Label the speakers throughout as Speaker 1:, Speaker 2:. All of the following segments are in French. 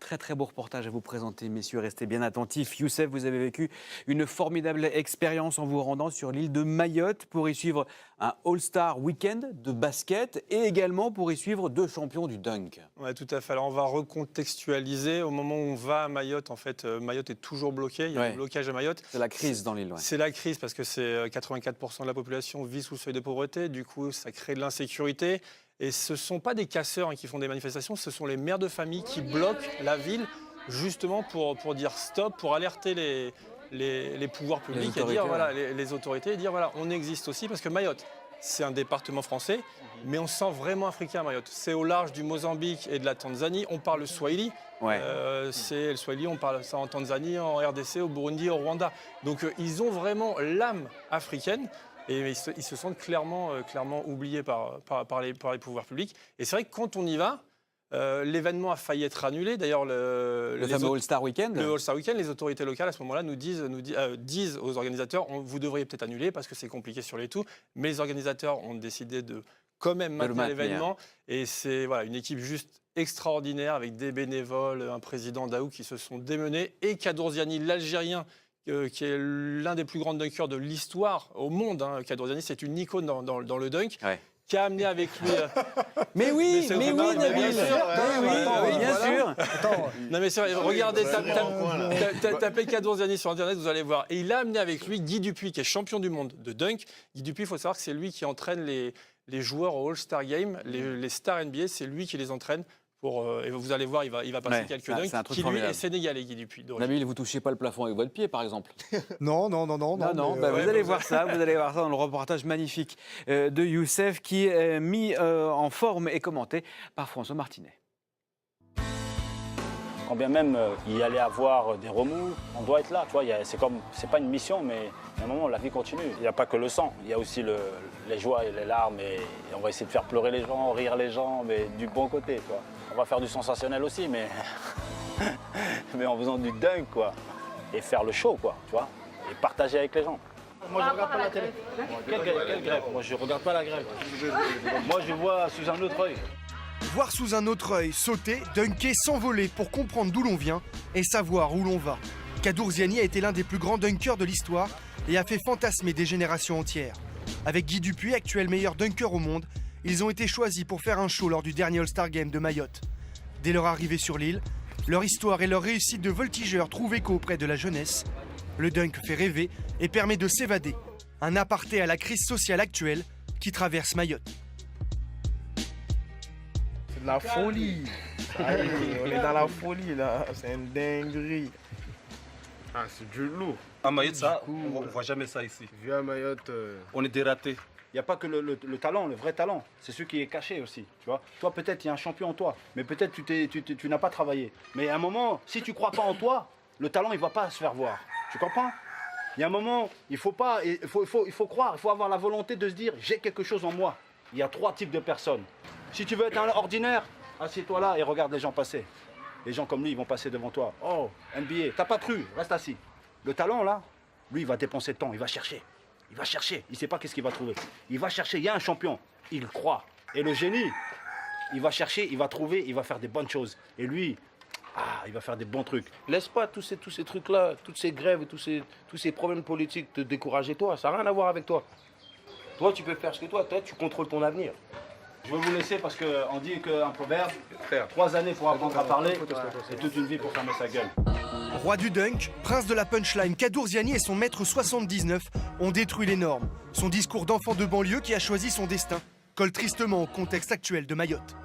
Speaker 1: très très beau reportage à vous présenter, messieurs. Restez bien attentifs. Youssef, vous avez vécu une formidable expérience en vous rendant sur l'île de Mayotte pour y suivre un All-Star Weekend de basket et également pour y suivre 2 champions du dunk.
Speaker 2: Oui, tout à fait. Alors, on va recontextualiser. Au moment où on va à Mayotte, en fait, Mayotte est toujours bloqué. Il y a un blocage à Mayotte.
Speaker 1: C'est la crise dans l'île.
Speaker 2: C'est la crise parce que 84% de la population vit sous le seuil de pauvreté. Du coup, ça crée de l'insécurité. Et ce ne sont pas des casseurs qui font des manifestations, ce sont les mères de famille qui bloquent la ville justement pour dire stop, pour alerter les pouvoirs publics et dire voilà, les autorités et dire voilà, on existe aussi parce que Mayotte, c'est un département français, mais on se sent vraiment africain à Mayotte. C'est au large du Mozambique et de la Tanzanie, on parle le Swahili. C'est le Swahili, on parle ça en Tanzanie, en RDC, au Burundi, au Rwanda. Donc ils ont vraiment l'âme africaine. Et ils se sentent clairement oubliés par les pouvoirs publics. Et c'est vrai que quand on y va, l'événement a failli être annulé. D'ailleurs,
Speaker 1: le fameux All-Star Weekend.
Speaker 2: Le All-Star Weekend, les autorités locales à ce moment-là nous disent aux organisateurs vous devriez peut-être annuler parce que c'est compliqué sur les tout. Mais les organisateurs ont décidé de quand même maintenir l'événement. Et c'est une équipe juste extraordinaire avec des bénévoles, un président Daou qui se sont démenés et Kadourziani, l'Algérien, qui est l'un des plus grands dunkers de l'histoire au monde. Kadourziani, c'est une icône dans le dunk. Qui a amené avec lui.
Speaker 1: Mais oui, Nabil. Bien sûr.
Speaker 2: Non mais c'est vrai, regardez, tapez Kadourziani sur Internet, vous allez voir. Et il a amené avec lui Guy Dupuis, qui est champion du monde de dunk. Guy Dupuis, il faut savoir que c'est lui qui entraîne les joueurs au All-Star Game, les stars NBA, c'est lui qui les entraîne. Et vous allez voir, il va passer quelques dunks. Qui lui est sénégalais, Guy Dupuis.
Speaker 1: Nabil, vous ne touchez pas le plafond avec votre pied, par exemple?
Speaker 3: Non.
Speaker 1: Vous allez voir ça. Vous allez voir ça dans le reportage magnifique de Youssef, qui est mis en forme et commenté par François Martinet.
Speaker 4: Quand bien même il y allait avoir des remous, on doit être là. Tu vois, c'est pas une mission, mais à un moment, la vie continue. Il n'y a pas que le sang, il y a aussi les joies et les larmes. Et on va essayer de faire pleurer les gens, rire les gens, mais du bon côté. Tu vois. On va faire du sensationnel aussi, mais, mais en faisant du dunk, quoi. Et faire le show, quoi, tu vois. Et partager avec les gens. Moi, je ne regarde pas la télé. Quelle grève? Moi, je ne regarde pas la grève. Moi, je vois sous un autre œil.
Speaker 3: Voir sous un autre œil, sauter, dunker, s'envoler pour comprendre d'où l'on vient et savoir où l'on va. Kadourziani a été l'un des plus grands dunkers de l'histoire et a fait fantasmer des générations entières. Avec Guy Dupuis, actuel meilleur dunker au monde, ils ont été choisis pour faire un show lors du dernier All-Star Game de Mayotte. Dès leur arrivée sur l'île, leur histoire et leur réussite de voltigeurs trouvent écho auprès de la jeunesse. Le dunk fait rêver et permet de s'évader. Un aparté à la crise sociale actuelle qui traverse Mayotte.
Speaker 5: C'est de la folie. On est dans la folie là, c'est une dinguerie. Ah, c'est du lourd.
Speaker 6: À Mayotte, ça, on ne voit jamais ça ici.
Speaker 5: Vu à Mayotte,
Speaker 6: on est dératé.
Speaker 4: Il n'y a pas que le talent, le vrai talent. C'est ce qui est caché aussi. Tu vois, toi, peut-être, il y a un champion en toi, mais peut-être tu n'as pas travaillé. Mais à un moment, si tu ne crois pas en toi, le talent, il ne va pas se faire voir. Tu comprends? Il y a un moment, il faut croire, il faut avoir la volonté de se dire j'ai quelque chose en moi. Il y a 3 types de personnes. Si tu veux être un ordinaire, assieds-toi là et regarde les gens passer. Les gens comme lui, ils vont passer devant toi. Oh, NBA, t'as pas cru, reste assis. Le talent là, lui, il va dépenser de temps, il va chercher. Il va chercher, il ne sait pas qu'est-ce qu'il va trouver. Il va chercher, il y a un champion, il croit. Et le génie, il va chercher, il va trouver, il va faire des bonnes choses. Et lui, il va faire des bons trucs. Laisse pas tous ces trucs-là, toutes ces grèves, tous ces problèmes politiques te décourager toi. Ça n'a rien à voir avec toi. Toi, tu peux faire ce que toi, tu contrôles ton avenir. Je vais vous laisser parce qu'on dit qu'un proverbe, 3 années pour apprendre à parler et toute une vie pour fermer sa gueule.
Speaker 3: Roi du dunk, prince de la punchline, Kadourziani et son maître 79 ont détruit les normes. Son discours d'enfant de banlieue qui a choisi son destin colle tristement au contexte actuel de Mayotte.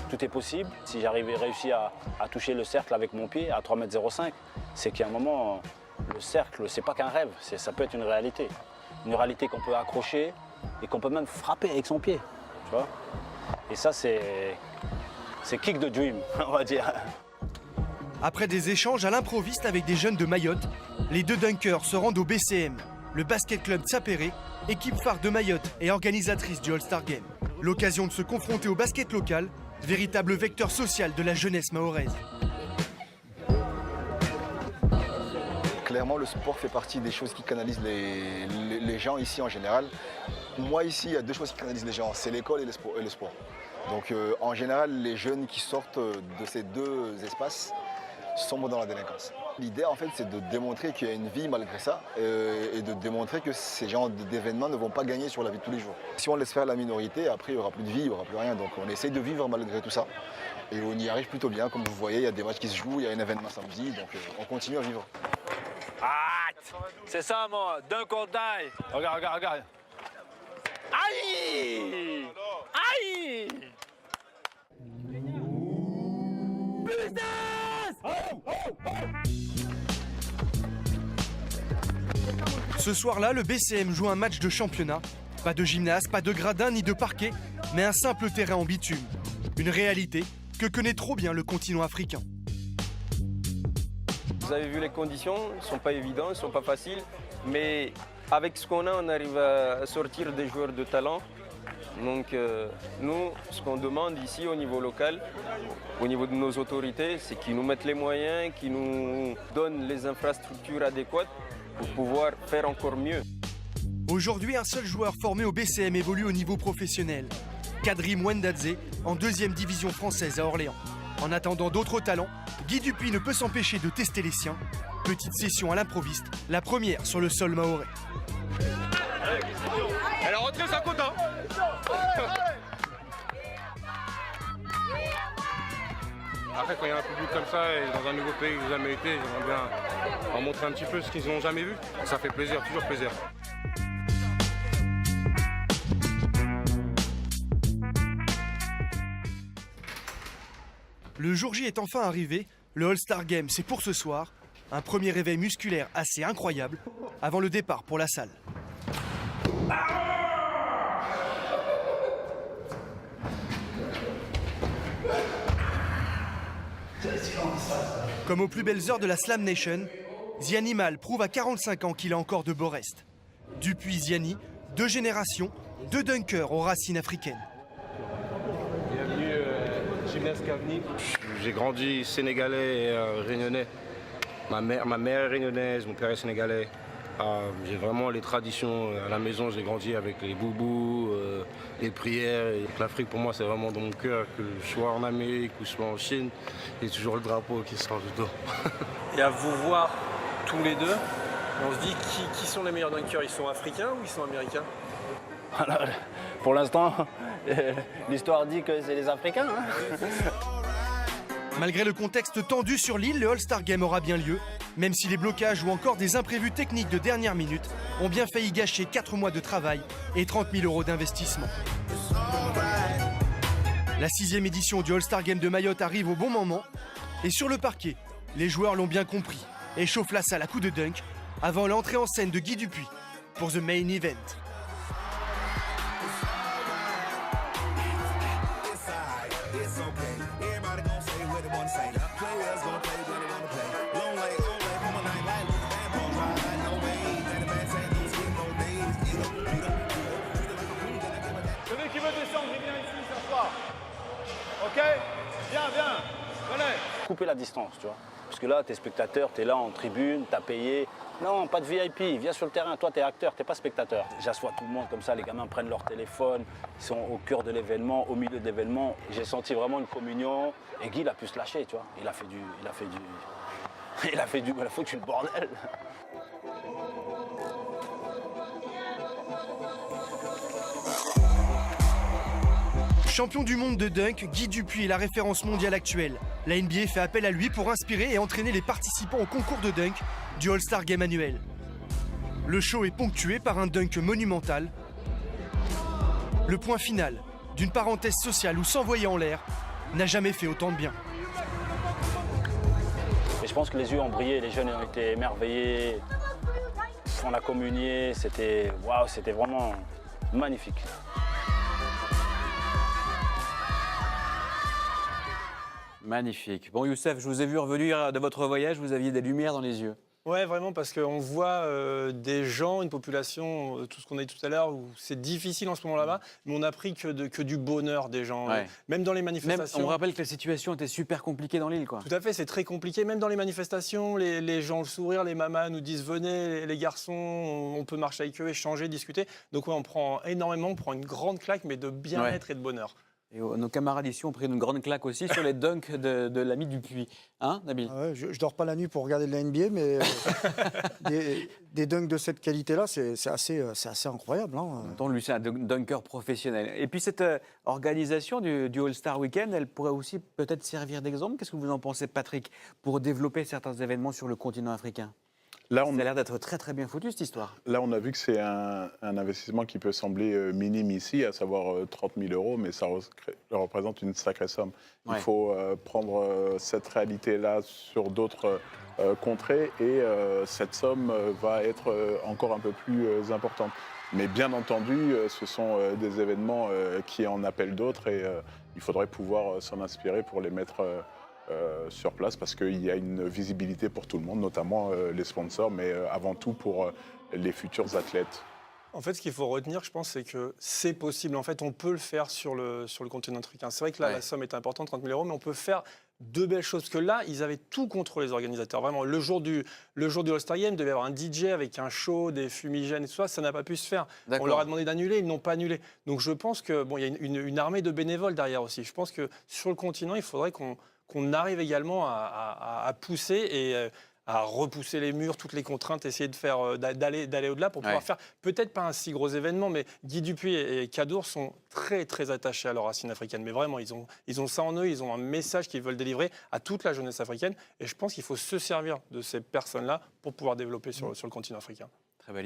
Speaker 4: Tout est possible. Si j'arrivais réussi à toucher le cercle avec mon pied à 3,05 m, c'est qu'à un moment, le cercle, c'est pas qu'un rêve, ça peut être une réalité. Une réalité qu'on peut accrocher et qu'on peut même frapper avec son pied. Tu vois? Et ça, c'est kick the dream, on va dire.
Speaker 3: Après des échanges à l'improviste avec des jeunes de Mayotte, les 2 dunkers se rendent au BCM, le basket club Tsapéré, équipe phare de Mayotte et organisatrice du All-Star Game. L'occasion de se confronter au basket local, véritable vecteur social de la jeunesse mahoraise.
Speaker 7: Clairement, le sport fait partie des choses qui canalisent les gens ici en général. Moi, ici, il y a 2 choses qui canalisent les gens, c'est l'école et le sport. Donc, en général, les jeunes qui sortent de ces 2 espaces, sombrent dans la délinquance. L'idée, en fait, c'est de démontrer qu'il y a une vie malgré ça et de démontrer que ces genres d'événements ne vont pas gagner sur la vie de tous les jours. Si on laisse faire la minorité, après, il n'y aura plus de vie, il n'y aura plus rien. Donc on essaye de vivre malgré tout ça. Et on y arrive plutôt bien. Comme vous voyez, il y a des matchs qui se jouent, il y a un événement samedi, donc on continue à vivre.
Speaker 8: C'est ça, moi, d'un contact.
Speaker 4: Regarde, regarde, regarde.
Speaker 8: Aïe! Aïe!
Speaker 3: Ce soir-là, le BCM joue un match de championnat. Pas de gymnase, pas de gradin ni de parquet, mais un simple terrain en bitume. Une réalité que connaît trop bien le continent africain.
Speaker 9: Vous avez vu les conditions, elles ne sont pas évidentes, elles ne sont pas faciles, mais avec ce qu'on a, on arrive à sortir des joueurs de talent. Donc nous, ce qu'on demande ici au niveau local, au niveau de nos autorités, c'est qu'ils nous mettent les moyens, qu'ils nous donnent les infrastructures adéquates pour pouvoir faire encore mieux.
Speaker 3: Aujourd'hui, un seul joueur formé au BCM évolue au niveau professionnel. Kadri Mwendadze, en 2e division française à Orléans. En attendant d'autres talents, Guy Dupuis ne peut s'empêcher de tester les siens. Petite session à l'improviste, la première sur le sol mahorais.
Speaker 2: Elle a rentré sa quota.
Speaker 5: Après, quand il y a un public comme ça et dans un nouveau pays que j'ai jamais été, j'aimerais bien en montrer un petit peu ce qu'ils n'ont jamais vu. Ça fait plaisir, toujours plaisir.
Speaker 3: Le jour J est enfin arrivé, le All-Star Game c'est pour ce soir. Un premier réveil musculaire assez incroyable avant le départ pour la salle. Comme aux plus belles heures de la Slam Nation, Ziani Mal prouve à 45 ans qu'il a encore de beaux restes. Dupuis Ziani, 2 générations, 2 dunkers aux racines africaines.
Speaker 5: Bienvenue Gymnase Cavani. J'ai grandi sénégalais et réunionnais. Ma mère est réunionnaise, mon père est sénégalais. J'ai vraiment les traditions à la maison, j'ai grandi avec les boubous, les prières. Et l'Afrique pour moi c'est vraiment dans mon cœur, que je sois en Amérique ou je sois en Chine, il y a toujours le drapeau qui sort du dos.
Speaker 2: Et à vous voir tous les deux, on se dit qui sont les meilleurs dunkers? Ils sont africains ou ils sont américains?
Speaker 4: Alors, pour l'instant, l'histoire dit que c'est les Africains.
Speaker 3: Malgré le contexte tendu sur l'île, le All-Star Game aura bien lieu, même si les blocages ou encore des imprévus techniques de dernière minute ont bien failli gâcher 4 mois de travail et 30 000 € d'investissement. La 6e édition du All-Star Game de Mayotte arrive au bon moment, et sur le parquet, les joueurs l'ont bien compris et chauffent la salle à coups de dunk avant l'entrée en scène de Guy Dupuis pour The Main Event.
Speaker 4: Celui qui veut descendre, il vient ici s'asseoir. Ok? Viens, venez. Couper la distance, tu vois. Parce que là, t'es spectateur, t'es là en tribune, t'as payé. Non, pas de VIP, viens sur le terrain. Toi, t'es acteur, t'es pas spectateur. J'assois tout le monde comme ça, les gamins prennent leur téléphone, ils sont au cœur de l'événement, au milieu de l'événement. J'ai senti vraiment une communion. Et Guy, il a pu se lâcher, tu vois. Il a foutu le bordel.
Speaker 3: Champion du monde de dunk, Guy Dupuis est la référence mondiale actuelle. La NBA fait appel à lui pour inspirer et entraîner les participants au concours de dunk du All-Star Game annuel. Le show est ponctué par un dunk monumental. Le point final d'une parenthèse sociale où s'envoyer en l'air n'a jamais fait autant de bien.
Speaker 4: Et je pense que les yeux ont brillé, les jeunes ont été émerveillés. On a communié, c'était waouh, c'était vraiment magnifique.
Speaker 1: Magnifique. Bon, Youssef, je vous ai vu revenir de votre voyage, vous aviez des lumières dans les yeux.
Speaker 2: Ouais, vraiment, parce qu'on voit des gens, une population, tout ce qu'on a dit tout à l'heure, où c'est difficile en ce moment là-bas, mais on n'a pris que du bonheur des gens.
Speaker 1: Ouais.
Speaker 2: Même dans les manifestations.
Speaker 1: On rappelle que la situation était super compliquée dans l'île, quoi.
Speaker 2: Tout à fait, c'est très compliqué. Même dans les manifestations, les gens le sourire, les mamas nous disent venez, les garçons, on peut marcher avec eux, échanger, discuter. Donc ouais, on prend énormément, on prend une grande claque, mais de bien-être et de bonheur.
Speaker 1: Et nos camarades ici ont pris une grande claque aussi sur les dunks de l'ami Dupuis. Hein, Nabil?
Speaker 10: Ah ouais, je dors pas la nuit pour regarder de la NBA, mais des dunks de cette qualité-là, c'est assez incroyable. Hein.
Speaker 1: Dont lui, c'est un dunker professionnel. Et puis cette organisation du All-Star Weekend, elle pourrait aussi peut-être servir d'exemple. Qu'est-ce que vous en pensez, Patrick, pour développer certains événements sur le continent africain?
Speaker 11: Là,
Speaker 1: Ça a l'air d'être très très bien foutu, cette histoire.
Speaker 11: Là, on a vu que c'est un investissement qui peut sembler minime ici, à savoir 30 000 €, mais ça représente une sacrée somme.
Speaker 1: Ouais.
Speaker 11: Il faut prendre cette réalité-là sur d'autres contrées et cette somme va être encore un peu plus importante. Mais bien entendu, ce sont des événements qui en appellent d'autres et il faudrait pouvoir s'en inspirer pour les mettre sur place parce qu'il y a une visibilité pour tout le monde, notamment les sponsors, mais avant tout pour les futurs athlètes.
Speaker 2: En fait, ce qu'il faut retenir, je pense, c'est que c'est possible. En fait, on peut le faire sur le continent africain. C'est vrai que là, la somme est importante, 30 000 €, mais on peut faire de belles choses. Parce que là, ils avaient tout contre les organisateurs. Vraiment, le jour du All-Star Game, il devait y avoir un DJ avec un show, des fumigènes et tout ça. Ça n'a pas pu se faire. On leur a demandé d'annuler, ils n'ont pas annulé. Donc je pense qu'il y a une armée de bénévoles derrière aussi. Je pense que sur le continent, il faudrait qu'on arrive également à pousser et à repousser les murs, toutes les contraintes, essayer de faire d'aller au-delà pour pouvoir faire peut-être pas un si gros événement, mais Guy Dupuis et Kadour sont très très attachés à leur racine africaine. Mais vraiment, ils ont ça en eux, ils ont un message qu'ils veulent délivrer à toute la jeunesse africaine. Et je pense qu'il faut se servir de ces personnes-là pour pouvoir développer sur le continent africain.
Speaker 1: Très belle